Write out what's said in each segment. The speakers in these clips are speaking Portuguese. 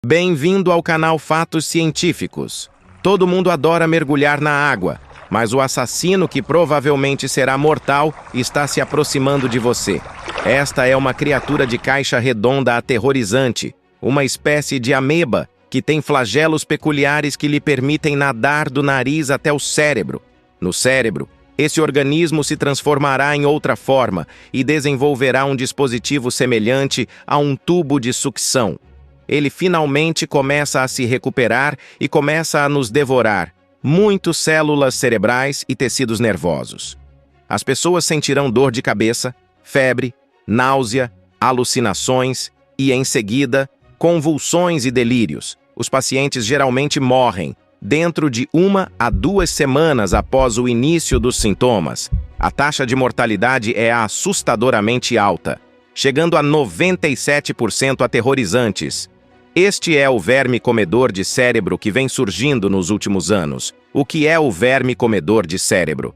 Bem-vindo ao canal Fatos Científicos. Todo mundo adora mergulhar na água, mas o assassino, que provavelmente será mortal, está se aproximando de você. Esta é uma criatura de caixa redonda aterrorizante, uma espécie de ameba que tem flagelos peculiares que lhe permitem nadar do nariz até o cérebro. No cérebro, esse organismo se transformará em outra forma e desenvolverá um dispositivo semelhante a um tubo de sucção. Ele finalmente começa a se recuperar e começa a nos devorar, muitas células cerebrais e tecidos nervosos. As pessoas sentirão dor de cabeça, febre, náusea, alucinações e, em seguida, convulsões e delírios. Os pacientes geralmente morrem dentro de 1 a 2 semanas após o início dos sintomas. A taxa de mortalidade é assustadoramente alta, chegando a 97% aterrorizantes. Este é o verme comedor de cérebro que vem surgindo nos últimos anos. O que é o verme comedor de cérebro?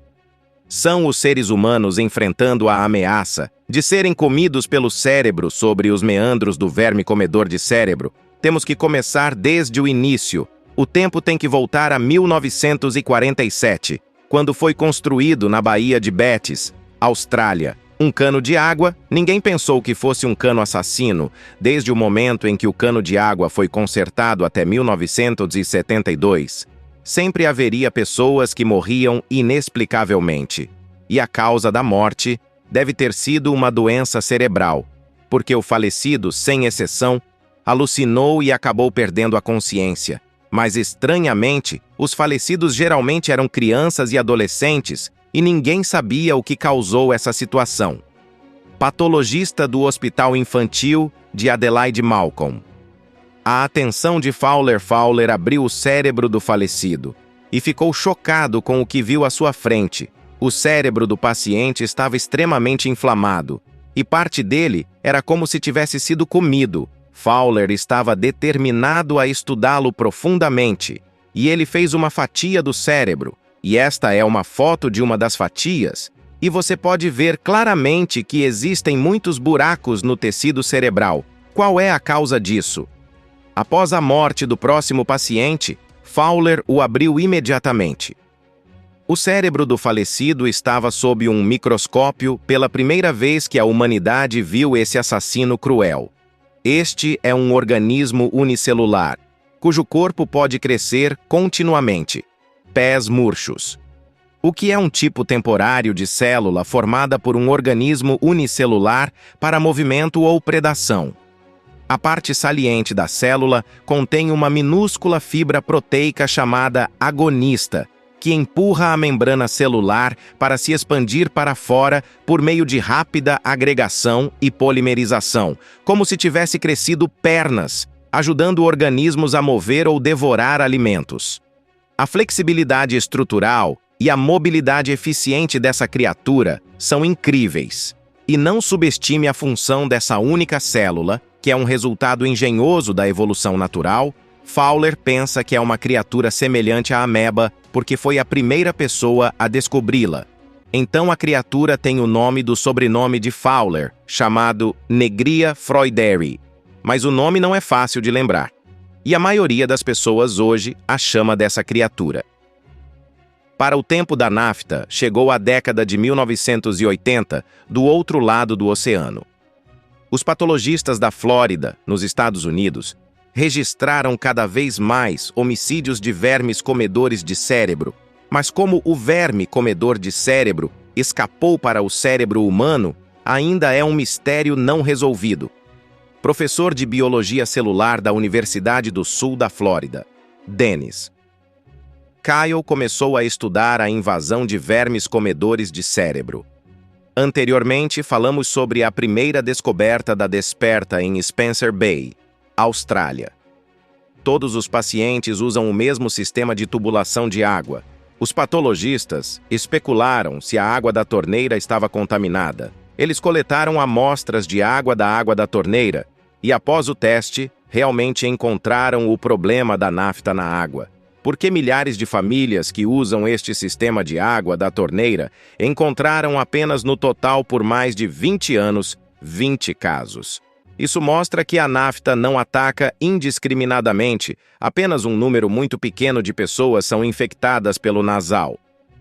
São os seres humanos enfrentando a ameaça de serem comidos pelo cérebro sobre os meandros do verme comedor de cérebro. Temos que começar desde o início. O tempo tem que voltar a 1947, quando foi construído na Baía de Betties, Austrália, um cano de água. Ninguém pensou que fosse um cano assassino, desde o momento em que o cano de água foi consertado até 1972. Sempre haveria pessoas que morriam inexplicavelmente. E a causa da morte deve ter sido uma doença cerebral, porque o falecido, sem exceção, alucinou e acabou perdendo a consciência. Mas, estranhamente, os falecidos geralmente eram crianças e adolescentes, e ninguém sabia o que causou essa situação. Patologista do Hospital Infantil de Adelaide Malcolm. A atenção de Fowler abriu o cérebro do falecido e ficou chocado com o que viu à sua frente. O cérebro do paciente estava extremamente inflamado, e parte dele era como se tivesse sido comido. Fowler estava determinado a estudá-lo profundamente, e ele fez uma fatia do cérebro. E esta é uma foto de uma das fatias, e você pode ver claramente que existem muitos buracos no tecido cerebral. Qual é a causa disso? Após a morte do próximo paciente, Fowler o abriu imediatamente. O cérebro do falecido estava sob um microscópio pela primeira vez que a humanidade viu esse assassino cruel. Este é um organismo unicelular, cujo corpo pode crescer continuamente. Pés murchos. O que é um tipo temporário de célula formada por um organismo unicelular para movimento ou predação? A parte saliente da célula contém uma minúscula fibra proteica chamada agonista, que empurra a membrana celular para se expandir para fora por meio de rápida agregação e polimerização, como se tivesse crescido pernas, ajudando organismos a mover ou devorar alimentos. A flexibilidade estrutural e a mobilidade eficiente dessa criatura são incríveis. E não subestime a função dessa única célula, que é um resultado engenhoso da evolução natural. Fowler pensa que é uma criatura semelhante à ameba porque foi a primeira pessoa a descobri-la. Então a criatura tem o nome do sobrenome de Fowler, chamado Negria freuderi. Mas o nome não é fácil de lembrar. E a maioria das pessoas hoje a chama dessa criatura. Para o tempo da NAFTA, chegou a década de 1980, do outro lado do oceano. Os patologistas da Flórida, nos Estados Unidos, registraram cada vez mais homicídios de vermes comedores de cérebro. Mas como o verme comedor de cérebro escapou para o cérebro humano, ainda é um mistério não resolvido. Professor de Biologia Celular da Universidade do Sul da Flórida, Dennis. Kyle começou a estudar a invasão de vermes comedores de cérebro. Anteriormente, falamos sobre a primeira descoberta da desperta em Spencer Bay, Austrália. Todos os pacientes usam o mesmo sistema de tubulação de água. Os patologistas especularam se a água da torneira estava contaminada. Eles coletaram amostras de água da torneira e, após o teste, realmente encontraram o problema da nafta na água. Porque milhares de famílias que usam este sistema de água da torneira encontraram apenas no total por mais de 20 anos, 20 casos. Isso mostra que a nafta não ataca indiscriminadamente, apenas um número muito pequeno de pessoas são infectadas pelo nasal.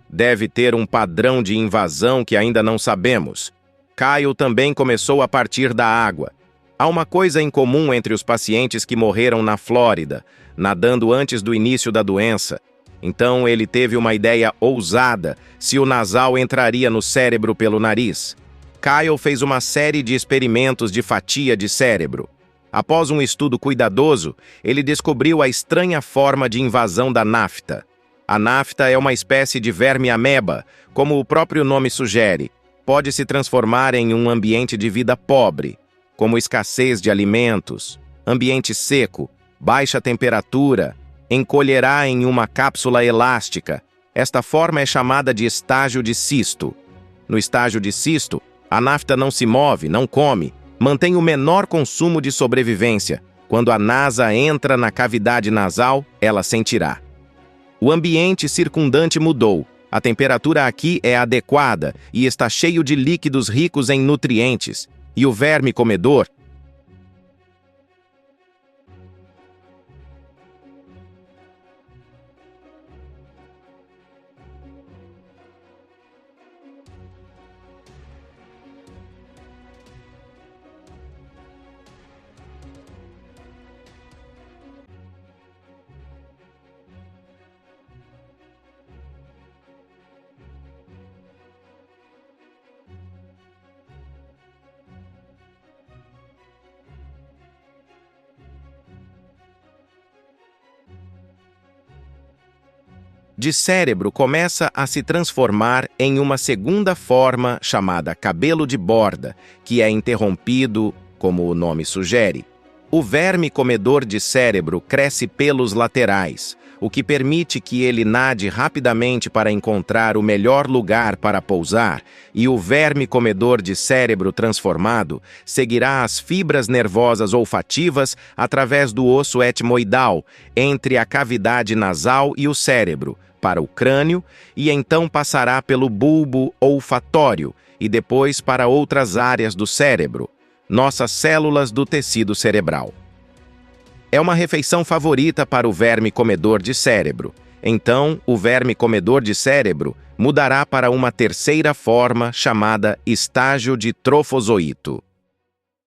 Deve ter um padrão de invasão que ainda não sabemos. Kyle também começou a partir da água. Há uma coisa em comum entre os pacientes que morreram na Flórida, nadando antes do início da doença. Então ele teve uma ideia ousada se o nasal entraria no cérebro pelo nariz. Kyle fez uma série de experimentos de fatia de cérebro. Após um estudo cuidadoso, ele descobriu a estranha forma de invasão da nafta. A nafta é uma espécie de verme-ameba, como o próprio nome sugere. Pode se transformar em um ambiente de vida pobre, como escassez de alimentos, ambiente seco, baixa temperatura, encolherá em uma cápsula elástica. Esta forma é chamada de estágio de cisto. No estágio de cisto, a nafta não se move, não come, mantém o menor consumo de sobrevivência. Quando a nasa entra na cavidade nasal, ela sentirá. O ambiente circundante mudou. A temperatura aqui é adequada e está cheio de líquidos ricos em nutrientes. E o verme comedor de cérebro começa a se transformar em uma segunda forma chamada cabelo de borda, que é interrompido, como o nome sugere. O verme comedor de cérebro cresce pelos laterais, o que permite que ele nade rapidamente para encontrar o melhor lugar para pousar, e o verme comedor de cérebro transformado seguirá as fibras nervosas olfativas através do osso etmoidal, entre a cavidade nasal e o cérebro, para o crânio, e então passará pelo bulbo olfatório e depois para outras áreas do cérebro, nossas células do tecido cerebral. É uma refeição favorita para o verme comedor de cérebro. Então, o verme comedor de cérebro mudará para uma terceira forma chamada estágio de trofozoito.